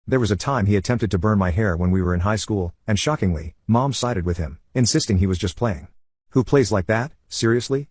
There was a time he attempted to burn my hair when we were in high school, and shockingly, Mom sided with him, insisting he was just playing. Who plays like that, seriously?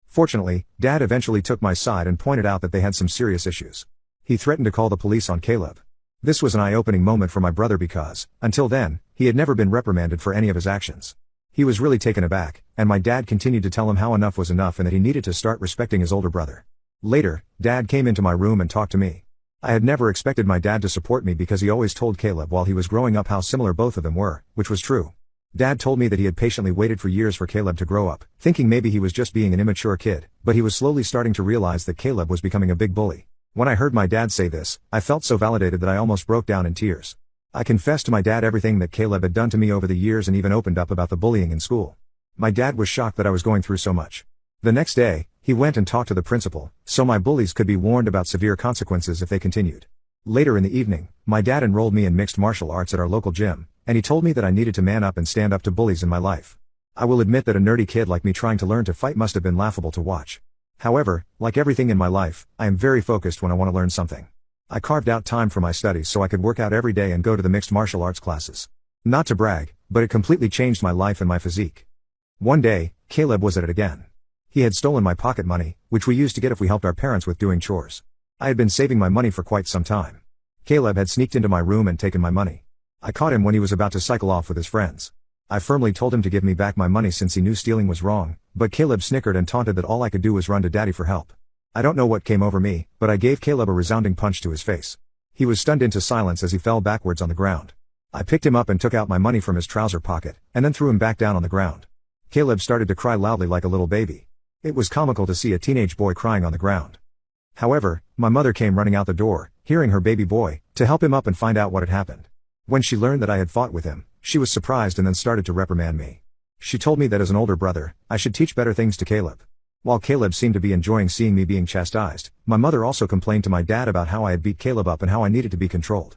Fortunately, Dad eventually took my side and pointed out that they had some serious issues. He threatened to call the police on Caleb. This was an eye-opening moment for my brother because, until then, he had never been reprimanded for any of his actions. He was really taken aback, and my dad continued to tell him how enough was enough and that he needed to start respecting his older brother. Later, Dad came into my room and talked to me. I had never expected my dad to support me because he always told Caleb while he was growing up how similar both of them were, which was true. Dad told me that he had patiently waited for years for Caleb to grow up, thinking maybe he was just being an immature kid, but he was slowly starting to realize that Caleb was becoming a big bully. When I heard my dad say this, I felt so validated that I almost broke down in tears. I confessed to my dad everything that Caleb had done to me over the years and even opened up about the bullying in school. My dad was shocked that I was going through so much. The next day, he went and talked to the principal, so my bullies could be warned about severe consequences if they continued. Later in the evening, my dad enrolled me in mixed martial arts at our local gym, and he told me that I needed to man up and stand up to bullies in my life. I will admit that a nerdy kid like me trying to learn to fight must have been laughable to watch. However, like everything in my life, I am very focused when I want to learn something. I carved out time for my studies so I could work out every day and go to the mixed martial arts classes. Not to brag, but it completely changed my life and my physique. One day, Caleb was at it again. He had stolen my pocket money, which we used to get if we helped our parents with doing chores. I had been saving my money for quite some time. Caleb had sneaked into my room and taken my money. I caught him when he was about to cycle off with his friends. I firmly told him to give me back my money since he knew stealing was wrong, but Caleb snickered and taunted that all I could do was run to Daddy for help. I don't know what came over me, but I gave Caleb a resounding punch to his face. He was stunned into silence as he fell backwards on the ground. I picked him up and took out my money from his trouser pocket, and then threw him back down on the ground. Caleb started to cry loudly like a little baby. It was comical to see a teenage boy crying on the ground. However, my mother came running out the door, hearing her baby boy, to help him up and find out what had happened. When she learned that I had fought with him, she was surprised and then started to reprimand me. She told me that as an older brother, I should teach better things to Caleb. While Caleb seemed to be enjoying seeing me being chastised, my mother also complained to my dad about how I had beat Caleb up and how I needed to be controlled.